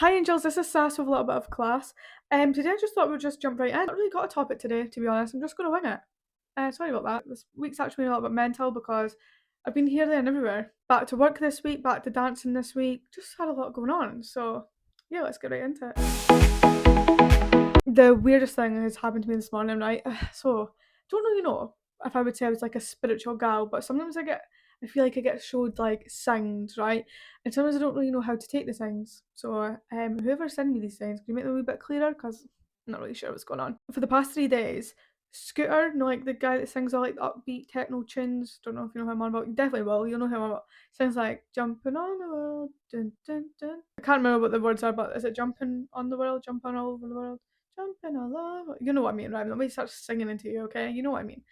Hi Angels, this is Sass with a little bit of class. Today I just thought we'd just jump right in. I haven't really got a topic today, to be honest. I'm just going to wing it. Sorry about that. This week's actually been a little bit mental because I've been here, there, and everywhere. Back to work this week, back to dancing this week. Just had a lot going on. So, yeah, let's get right into it. The weirdest thing has happened to me this morning, right? So, don't really know if I would say I was like a spiritual gal, but sometimes I feel like I get showed like signs, right? And sometimes I don't really know how to take the signs. So, whoever sent me these signs, can you make them a wee bit clearer? Because I'm not really sure what's going on. For the past 3 days, Scooter, like the guy that sings all like the upbeat techno tunes, don't know if you know who I'm on about. You definitely will. You'll know who I'm about. Sounds like jumping on the world, dun dun dun. I can't remember what the words are, but is it jumping on the world, jumping all over the world? Jumping all over. You know what I mean, right? Let me start singing into you, okay? You know what I mean.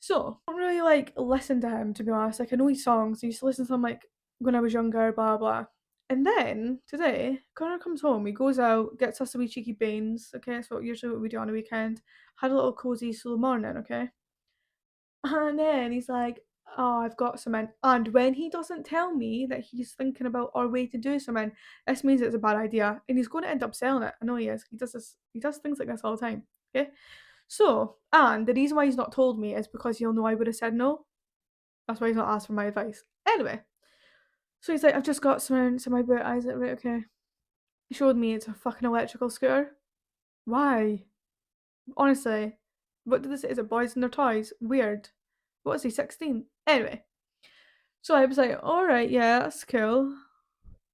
So, I don't really like listen to him, to be honest. Like, I know his songs. I used to listen to him like when I was younger, blah blah. And then today, Connor comes home. He goes out, gets us a wee cheeky beans. Okay, so usually what we do on a weekend. Had a little cozy slow morning. Okay, and then he's like, "Oh, I've got something." And when he doesn't tell me that he's thinking about our way to do something, this means it's a bad idea, and he's going to end up selling it. I know he is. He does this. He does things like this all the time. Okay, so and the reason why he's not told me is because he'll know I would have said no. That's why he's not asked for my advice. Anyway, so he's like, "I've just got something to my boot." I was like, "Right, okay." He showed me it's a fucking electrical scooter. Why? Honestly, what did this say? Is it boys and their toys? Weird. What is he, 16? Anyway, so I was like, alright, yeah, that's cool.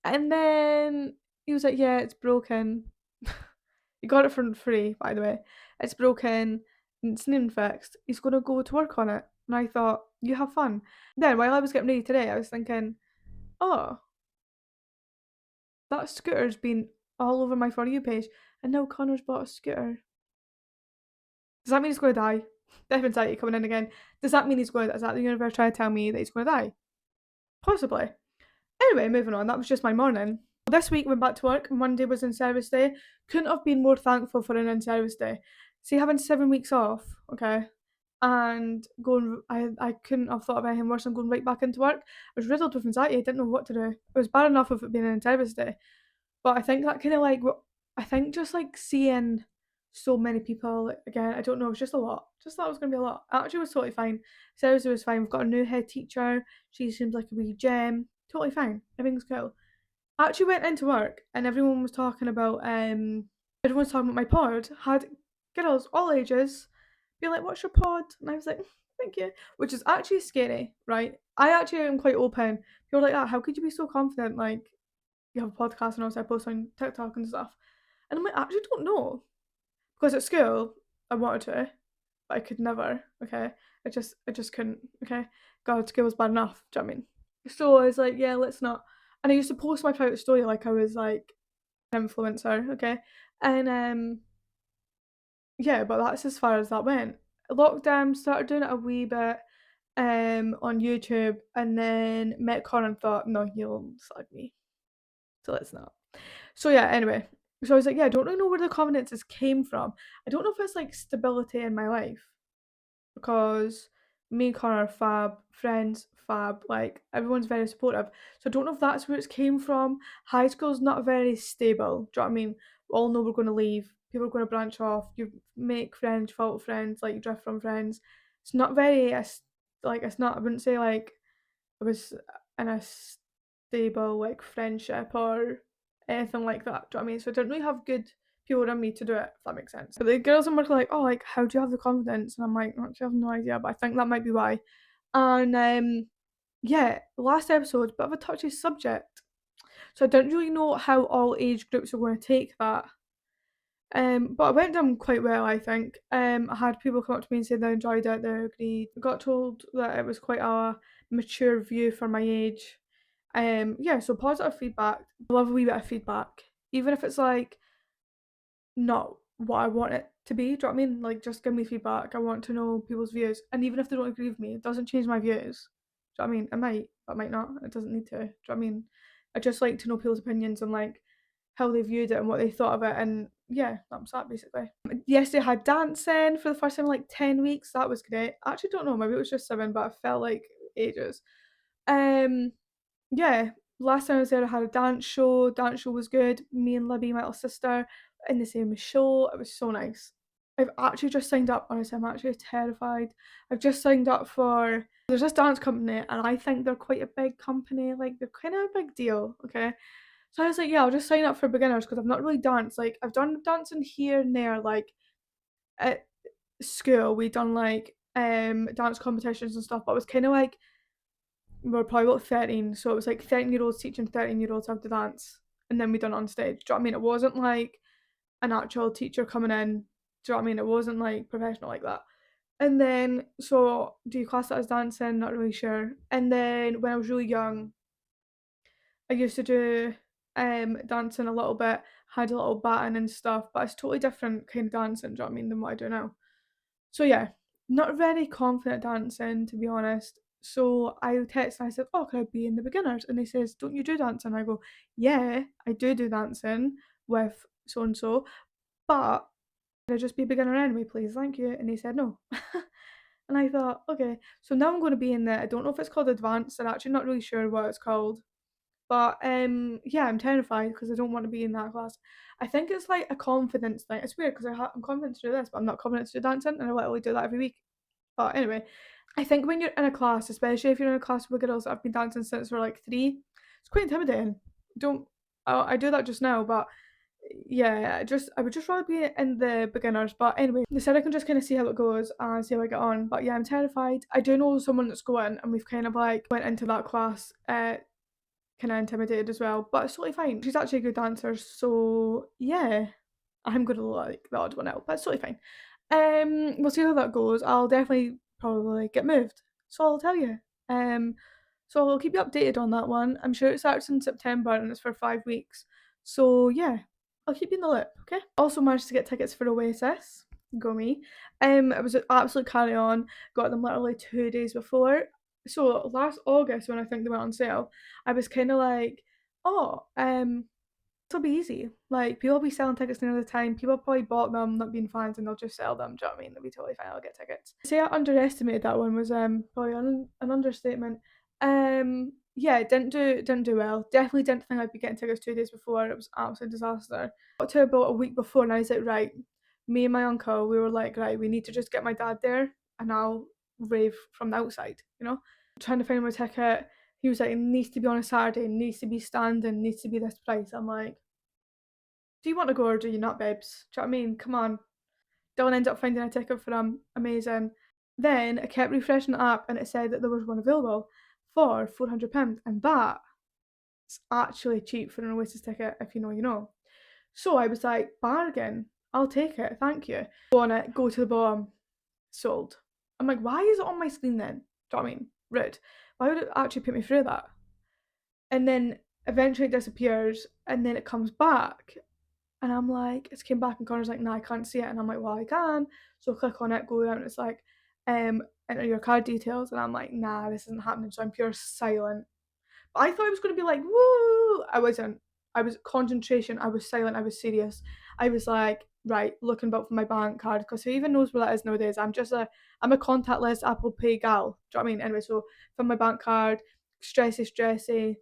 And then he was like, yeah, it's broken. He got it for free, by the way. It's broken, and it's not even fixed. He's going to go to work on it. And I thought, you have fun. Then, while I was getting ready today, I was thinking, oh, that scooter's been all over my For You page, and now Connor's bought a scooter. Does that mean he's going to die? Death anxiety coming in again. Does that mean he's going to? Is that the universe trying to tell me that he's going to die? Possibly. Anyway, moving on. That was just my morning. This week went back to work. Monday was in service day. Couldn't have been more thankful for an in service day. See, having 7 weeks off, okay, and going, I couldn't have thought of anything worse than going right back into work. I was riddled with anxiety. I didn't know what to do. It was bad enough of it being an in service day, but I think that kind of like, I think just like seeing so many people like, again, I don't know, it was just a lot. Just thought it was gonna be a lot. Actually, it was totally fine. Thursday was fine. We've got a new head teacher. She seems like a wee gem. Totally fine. Everything's cool. I actually went into work and everyone's talking about my pod. Had girls all ages be like, "What's your pod?" And I was like, "Thank you," which is actually scary, right? I actually am quite open. People are like that. How could you be so confident? Like you have a podcast and also I post on TikTok and stuff. And I'm like, I actually don't know. Because at school, I wanted to, but I could never, okay? I just couldn't, okay? God, school was bad enough, do you know what I mean? So I was like, yeah, let's not. And I used to post my private story like I was like an influencer, okay? And yeah, but that's as far as that went. Lockdown, started doing it a wee bit on YouTube, and then met Connor and thought, no, he'll slag me. So let's not. So yeah, anyway. So I was like, yeah, I don't really know where the confidences came from. I don't know if it's like stability in my life because me and Connor are fab, friends, fab, like everyone's very supportive. So I don't know if that's where it came from. High school's not very stable. Do you know what I mean? We all know we're going to leave. People are going to branch off. You make friends, fall friends, like you drift from friends. It's not very, like, it's not, I wouldn't say like I was in a stable like friendship or anything like that. Do you know what I mean? So I didn't really have good people around me to do it, if that makes sense. But the girls in work are like, oh, like, how do you have the confidence? And I'm like, actually, I have no idea, but I think that might be why. And yeah, last episode, bit of a touchy subject. So I didn't really know how all age groups were going to take that. But it went down quite well, I think. I had people come up to me and say they enjoyed it, they agreed. I got told that it was quite a mature view for my age. Yeah, so positive feedback. I love a wee bit of feedback. Even if it's like not what I want it to be, do you know what I mean? Like just give me feedback. I want to know people's views. And even if they don't agree with me, it doesn't change my views. Do you know what I mean? It might, but it might not. It doesn't need to. Do you know what I mean? I just like to know people's opinions and like how they viewed it and what they thought of it, and yeah, that was that basically. Yesterday I had dancing for the first time in like 10 weeks. That was great. I actually don't know, maybe it was just 7, but I felt like ages. Um yeah, last time I was there, I had a dance show. Dance show was good. Me and Libby, my little sister, in the same show. It was so nice. I've actually just signed up. Honestly, I'm actually terrified. I've just signed up for. There's this dance company, and I think they're quite a big company. Like they're kind of a big deal. Okay, so I was like, yeah, I'll just sign up for beginners because I've not really danced. Like I've done dancing here and there. Like at school, we done like dance competitions and stuff, but it was kind of like we were probably about 13, so it was like 13-year-olds teaching 13-year-olds how to dance, and then we done it on stage. Do you know what I mean? It wasn't like an actual teacher coming in. Do you know what I mean? It wasn't like professional like that. And then, so do you class that as dancing? Not really sure. And then when I was really young, I used to do dancing a little bit, had a little baton and stuff, but it's totally different kind of dancing, do you know what I mean, than what I do now. So yeah, not very confident dancing to be honest. So I texted and I said, "Oh, could I be in the beginners?" And they says, "Don't you do dancing?" I go, "Yeah, I do dancing with so and so, but could I just be a beginner anyway, please? Thank you." And they said no. And I thought, okay, so now I'm going to be in there. I don't know if it's called advanced. I'm actually not really sure what it's called. But yeah, I'm terrified because I don't want to be in that class. I think it's like a confidence thing. It's weird because I'm confident to do this, but I'm not confident to do dancing, and I literally do that every week. But anyway, I think when you're in a class, especially if you're in a class with girls that have been dancing since we're like 3, it's quite intimidating. Don't I do that just now, but yeah, I would just rather be in the beginners. But anyway, they said I can just kind of see how it goes and see how I get on. But yeah, I'm terrified. I do know someone that's going, and we've kind of like went into that class kind of intimidated as well, but it's totally fine. She's actually a good dancer, so yeah, I'm gonna like the odd one out, but it's totally fine. We'll see how that goes. I'll definitely probably get moved, so I'll tell you. Um, so I'll keep you updated on that one. I'm sure it starts in September and it's for 5 weeks. So yeah, I'll keep you in the loop. Okay. Also managed to get tickets for Oasis. Go me. It was an absolute carry on. Got them literally 2 days before. So last August when I think they went on sale, I was kind of like, oh, it'll be easy. Like people will be selling tickets near the time. People probably bought them, not being fans, and they'll just sell them. Do you know what I mean? They'll be totally fine. I'll get tickets. To say I underestimated that one was probably an understatement. Yeah, didn't do well. Definitely didn't think I'd be getting tickets 2 days before. It was an absolute disaster. Got to about a week before, and I was like, right. Me and my uncle, we were like, right, we need to just get my dad there, and I'll rave from the outside. Trying to find my ticket. He was like, it needs to be on a Saturday, it needs to be standing, needs to be this price. I'm like, do you want to go or do you not, babes? Do you know what I mean? Come on. Don't end up finding a ticket for them. Amazing. Then I kept refreshing the app and it said that there was one available for £400, and that's actually cheap for an Oasis ticket if you know, you know. So I was like, bargain. I'll take it. Thank you. Go on it. Go to the bottom. Sold. I'm like, why is it on my screen then? Do you know what I mean? Rude. Why would it actually put me through that? And then eventually it disappears and then it comes back and I'm like, it's came back and Connor's like, nah, I can't see it. And I'm like, well, I can. So click on it, go down, and it's like, enter your card details. And I'm like, nah, this isn't happening. So I'm pure silent. But I thought I was going to be like, woo. I wasn't. I was concentration. I was silent. I was serious. I was like, right, looking about for my bank card because who even knows where that is nowadays? I'm a contactless Apple Pay gal. Do you know what I mean? Anyway, so from my bank card, stressy,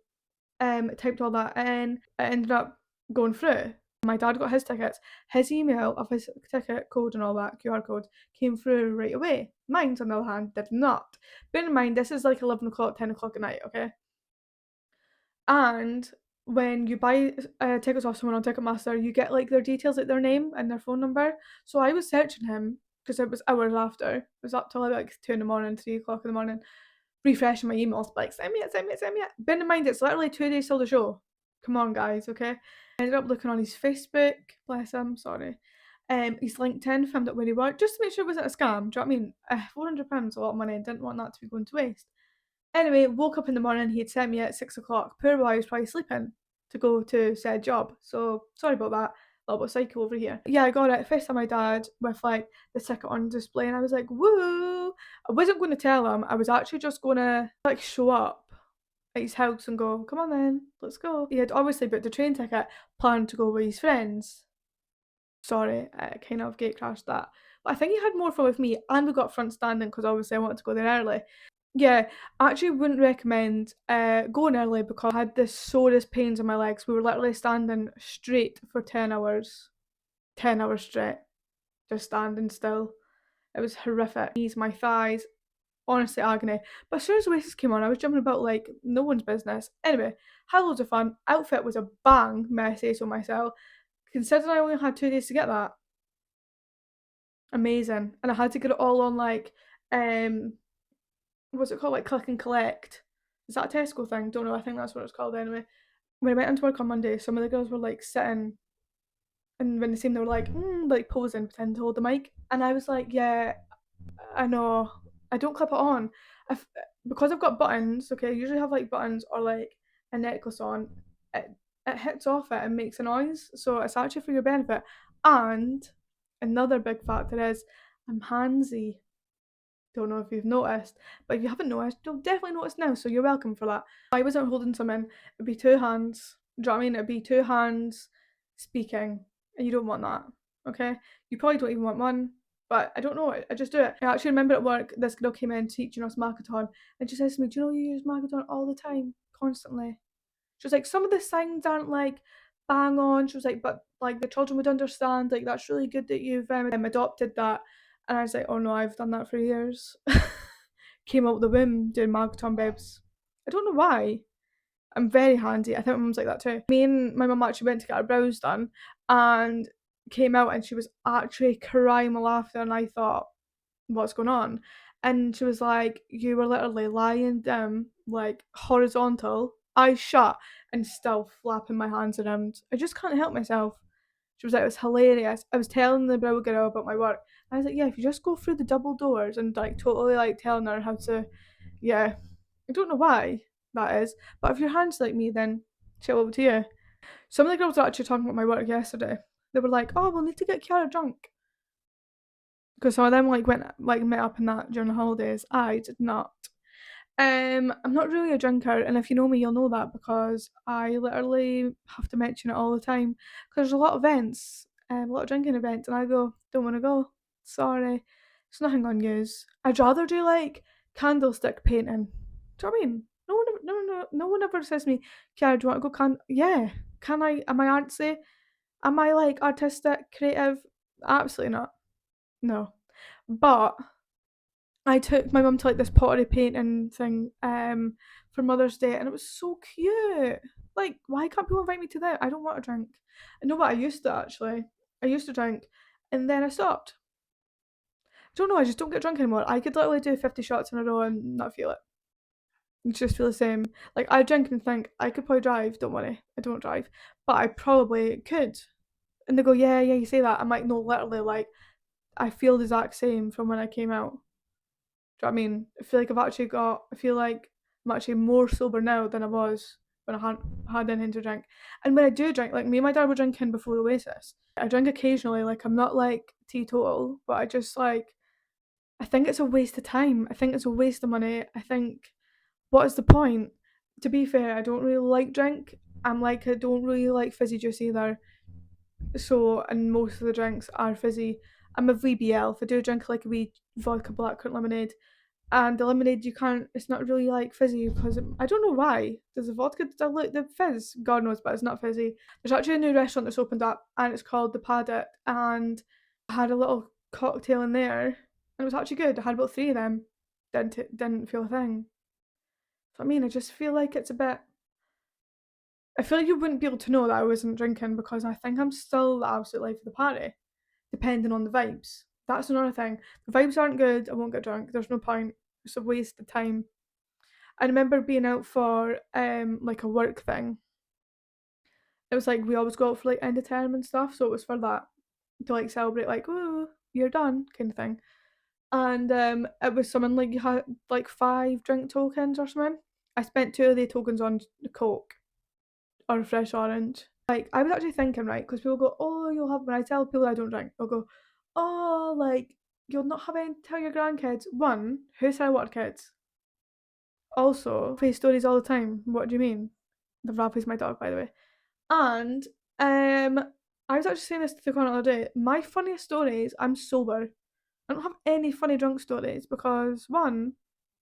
typed all that in. It ended up going through. My dad got his tickets. His email of his ticket code and all that QR code came through right away. Mine, on the other hand, did not. Bear in mind, this is like 11 o'clock, 10 o'clock at night, okay? And when you buy tickets off someone on Ticketmaster, you get like their details, like their name and their phone number. So I was searching him because it was hours after. It was up till like 2 in the morning, 3 o'clock in the morning, refreshing my emails, like send me it. Bear in mind, it's literally 2 days till the show. Come on, guys, okay? I ended up looking on his Facebook, bless him, sorry. His LinkedIn, found out where he worked, just to make sure it wasn't a scam. Do you know what I mean? £400 is a lot of money, and didn't want that to be going to waste. Anyway, woke up in the morning, he had sent me at 6 o'clock. Poor boy was probably sleeping to go to said job. So sorry about that. A little bit psycho over here. Yeah, I got it. First time my dad with like the ticket on display, and I was like, woo! I wasn't going to tell him. I was actually just going to like show up at his house and go, come on then, let's go. He had obviously booked a train ticket, planned to go with his friends. Sorry, I kind of gate crashed that. But I think he had more fun with me, and we got front standing because obviously I wanted to go there early. Yeah, I actually wouldn't recommend going early because I had the sorest pains in my legs. We were literally standing straight for 10 hours. 10 hours straight. Just standing still. It was horrific. Knees, my thighs, honestly agony. But as soon as Oasis came on, I was jumping about like no one's business. Anyway, had loads of fun. Outfit was a bang, may I say so myself. Considering I only had 2 days to get that, amazing. And I had to get it all on like, what's it called? Like click and collect. Is that a Tesco thing? Don't know. I think that's what it's called anyway. When I went into work on Monday, some of the girls were like sitting, and when they seen, they were like posing, pretending to hold the mic, and I was like, yeah, I know. I don't clip it on. If, because I've got buttons, okay, I usually have like buttons or like a necklace on, it, it hits off it and makes a noise. So it's actually for your benefit. And another big factor is I'm handsy. Don't know if you've noticed, but if you haven't noticed, you'll definitely notice now, so you're welcome for that. If I wasn't holding something, it'd be two hands. Do you know what I mean? It'd be two hands speaking, and you don't want that, okay? You probably don't even want one, but I don't know, I just do it. I actually remember at work, this girl came in teaching us Makaton, and she says to me, do you know you use Makaton all the time, constantly? She was like, some of the signs aren't like bang on. She was like, but like the children would understand. Like that's really good that you've adopted that. And I was like, oh no, I've done that for years. Came out the womb doing Magneton bibs. I don't know why. I'm very handy. I think my mum's like that too. Me and my mum actually went to get our brows done and came out and she was actually crying with laughter and I thought, what's going on? And she was like, you were literally lying down, like horizontal, eyes shut, and still flapping my hands around. I just can't help myself. She was like, it was hilarious. I was telling the brow girl about my work. I was like, yeah, if you just go through the double doors and like totally like telling her how to, yeah. I don't know why that is, but if your hands like me, then chill over to you. Some of the girls were actually talking about my work yesterday. They were like, oh, we'll need to get Kiara drunk. Because some of them like went like met up in that during the holidays. I did not. I'm not really a drinker, and if you know me, you'll know that because I literally have to mention it all the time. Because there's a lot of events, a lot of drinking events, and I go, don't want to go. Sorry, it's nothing on yous. I'd rather do like candlestick painting. Do you know what I mean? No one ever says to me, "Kiara, do you want to go?" Yeah, can I? Am I artsy? Am I like artistic, creative? Absolutely not. No, but I took my mum to like this pottery painting thing for Mother's Day and it was so cute. Like, why can't people invite me to that? I don't want to drink. I know what I used to actually. I used to drink and then I stopped. I don't know, I just don't get drunk anymore. I could literally do 50 shots in a row and not feel it. You just feel the same. Like I drink and think I could probably drive, don't worry. I don't drive. But I probably could. And they go, yeah, yeah, you say that. I'm like, no, literally, like, I feel the exact same from when I came out. Do you know what I mean? I feel like I'm actually more sober now than I was when I had anything to drink. And when I do drink, like me and my dad were drinking before Oasis. I drink occasionally, like I'm not like teetotal, but I just like, I think it's a waste of time. I think it's a waste of money. I think, what is the point? To be fair, I don't really like drink. I don't really like fizzy juice either. So, and most of the drinks are fizzy. I'm a VBL. If I do drink like a wee vodka blackcurrant lemonade, and the lemonade you can't. It's not really like fizzy because I don't know why. Does the vodka dilute the fizz? God knows, but it's not fizzy. There's actually a new restaurant that's opened up, and it's called the Paddock, and I had a little cocktail in there, and it was actually good. I had about three of them. Didn't feel a thing. So I mean, I just feel like it's a bit. I feel like you wouldn't be able to know that I wasn't drinking because I think I'm still the absolute life of the party, depending on the vibes. That's another thing. If the vibes aren't good, I won't get drunk. There's no point. It's a waste of time. I remember being out for like a work thing. It was like we always go out for like end of term and stuff, so it was for that to like celebrate like, ooh, you're done kind of thing. And it was something like you had like 5 drink tokens or something. I spent 2 of the tokens on the Coke or a fresh orange. Like I was actually thinking, right, because people go, oh, you'll have, when I tell people I don't drink, they'll go, oh, like you'll not have any to tell your grandkids. One, who said what kids? Also, face stories all the time. What do you mean? The Ralphie's my dog, by the way. And I was actually saying this to the corner the other day. My funniest stories, I'm sober. I don't have any funny drunk stories because one,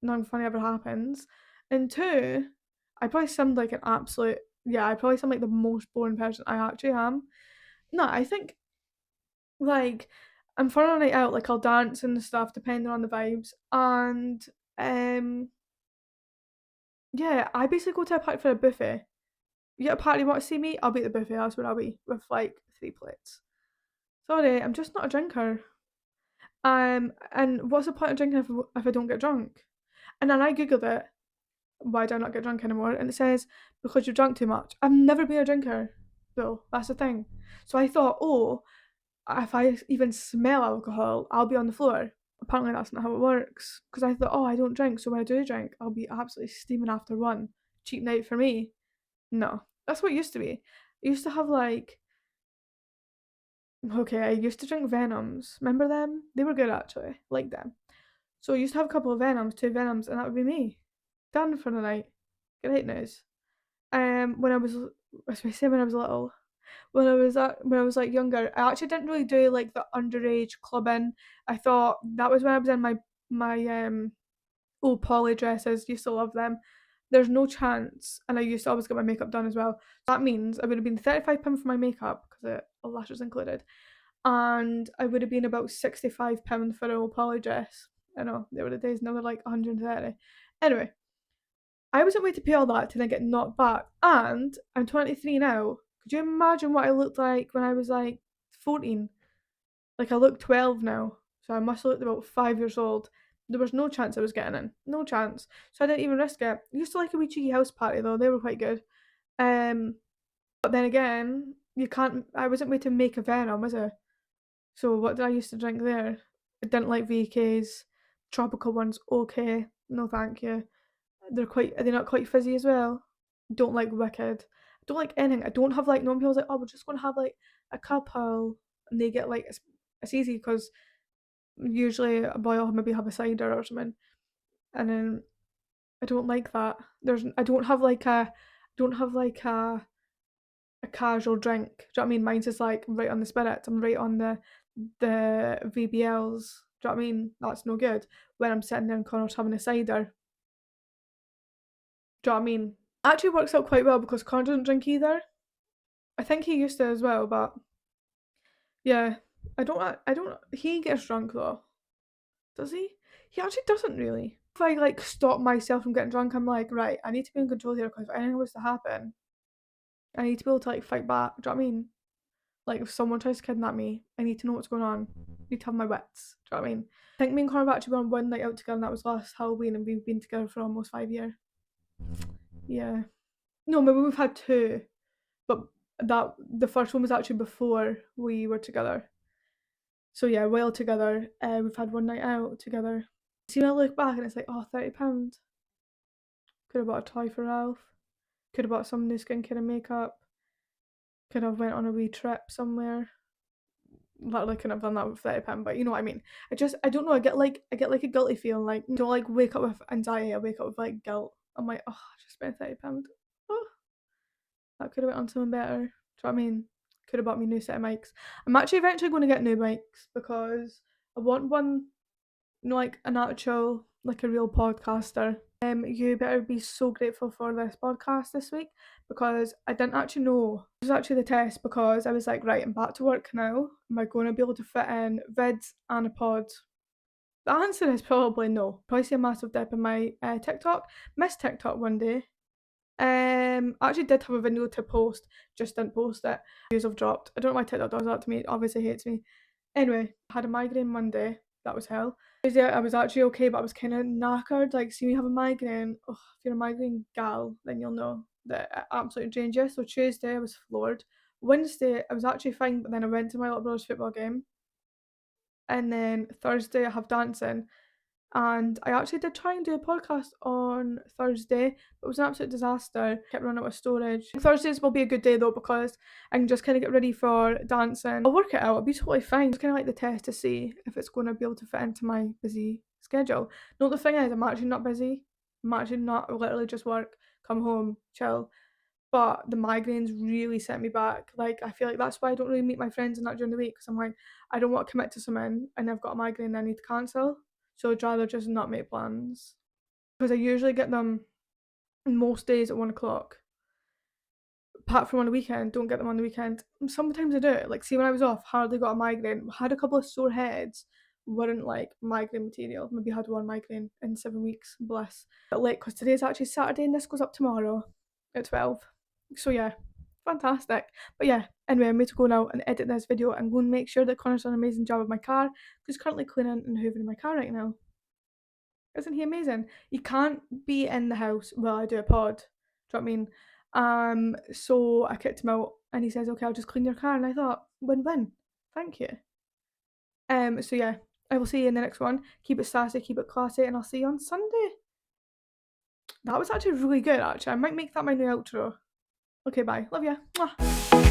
nothing funny ever happens. And two, I probably sound like an absolute, yeah, I probably sound like the most boring person I actually am. No, I think like I'm fun on a night out, like I'll dance and stuff depending on the vibes. And um yeah, I basically go to a party for a buffet. You at a party, want to see me? I'll be at the buffet, that's where I'll be with like 3 plates. Sorry, I'm just not a drinker. And what's the point of drinking if I don't get drunk? And then I googled it, why do I not get drunk anymore? And it says because you've drunk too much. I've never been a drinker, though. That's the thing. So I thought, oh, if I even smell alcohol, I'll be on the floor. Apparently, that's not how it works. Because I thought, oh, I don't drink, so when I do drink, I'll be absolutely steaming after one. Cheap night for me. No, that's what it used to be. I used to have like, okay, I used to drink Venoms. Remember them? They were good actually. Like them. So I used to have a couple of Venoms, 2 Venoms, and that would be me. Done for the night. Great news. When I was, as I say, when I was little, when I was like younger, I actually didn't really do like the underage clubbing. I thought that was when I was in my old poly dresses. Used to love them. There's no chance, and I used to always get my makeup done as well. That means I would have been £35 for my makeup because all lashes included, and I would have been about £65 for an old poly dress. I know they were the days, now they're like 130. Anyway, I wasn't waiting to pay all that to then get knocked back. And I'm 23 now. Could you imagine what I looked like when I was like 14? Like I look 12 now. So I must have looked about 5 years old. There was no chance I was getting in. No chance. So I didn't even risk it. I used to like a wee cheeky house party though. They were quite good. Um, but then again, you can't. I wasn't made to make a Venom, was I? So what did I used to drink there? I didn't like VKs. Tropical ones, okay. No, thank you. Are they not quite fizzy as well? Don't like Wicked. I don't like anything. I don't have like, no people's like, oh, we're just gonna have like a couple, and they get like it's easy because usually a boy will maybe have a cider or something, and then I don't like that. I don't have like a casual drink. Do you know what I mean? Mine's just like right on the spirits. I'm right on the VBLs. Do you know what I mean? That's no good. When I'm sitting there in corners having a cider. Do you know what I mean? Actually works out quite well because Connor doesn't drink either. I think he used to as well, but yeah, I don't. He gets drunk though, does he? He actually doesn't really. If I like stop myself from getting drunk, I'm like, right, I need to be in control here because if anything was to happen, I need to be able to like fight back. Do you know what I mean? Like if someone tries to kidnap me, I need to know what's going on. I need to have my wits. Do you know what I mean? I think me and Connor have actually been on one night out together, and that was last Halloween, and we've been together for almost 5 years. Yeah. No, maybe we've had two, but that the first one was actually before we were together. So yeah, while together, we've had one night out together. See, when I look back and it's like, oh, £30. Could have bought a toy for Ralph. Could have bought some new skincare and makeup. Could have went on a wee trip somewhere. Literally couldn't have done that with £30, but you know what I mean. I don't know. I get like a guilty feeling. Like don't like wake up with anxiety. I wake up with like guilt. I'm like, oh, I just spent £30. Oh, that could have went on something better. Do you know what I mean? Could have bought me a new set of mics. I'm actually eventually going to get new mics because I want one, you know, like an actual, like a real podcaster. You better be so grateful for this podcast this week because I didn't actually know. This was actually the test because I was like, right, I'm back to work now. Am I going to be able to fit in vids and a pod? The answer is probably no. Probably see a massive dip in my TikTok. Missed TikTok one day. I actually did have a video to post, just didn't post it. Views have dropped. I don't know why TikTok does that to me. It obviously hates me. Anyway, I had a migraine Monday. That was hell. Tuesday I was actually okay, but I was kind of knackered. Like, see me have a migraine. Oh, if you're a migraine gal, then you'll know that it absolutely drains you. So Tuesday I was floored. Wednesday I was actually fine, but then I went to my little brother's football game. And then Thursday I have dancing. And I actually did try and do a podcast on Thursday, but it was an absolute disaster. Kept running out of storage. Thursdays will be a good day though because I can just kind of get ready for dancing. I'll work it out. I'll be totally fine. It's kind of like the test to see if it's going to be able to fit into my busy schedule. No, the thing is, I'm actually not busy. I'm actually not. I literally just work, come home, chill. But the migraines really set me back. Like I feel like that's why I don't really meet my friends and that during the week because I'm like I don't want to commit to something and I've got a migraine and I need to cancel. So I'd rather just not make plans. because I usually get them most days at 1 o'clock. Apart from on the weekend, don't get them on the weekend. Sometimes I do. Like, see, when I was off, hardly got a migraine. Had a couple of sore heads, weren't like migraine material. Maybe had one migraine in 7 weeks. Bless. But late because today's actually Saturday and this goes up tomorrow at 12. So yeah, fantastic. But yeah, anyway, I'm going to go now and edit this video and go and make sure that Connor's done an amazing job of my car because he's currently cleaning and hoovering my car right now. Isn't he amazing? You can't be in the house while I do a pod. Do you know what I mean? So I kicked him out and he says, okay, I'll just clean your car. And I thought, win-win. Thank you. So yeah, I will see you in the next one. Keep it sassy, keep it classy, and I'll see you on Sunday. That was actually really good, actually. I might make that my new outro. Okay, bye. Love ya. Mwah.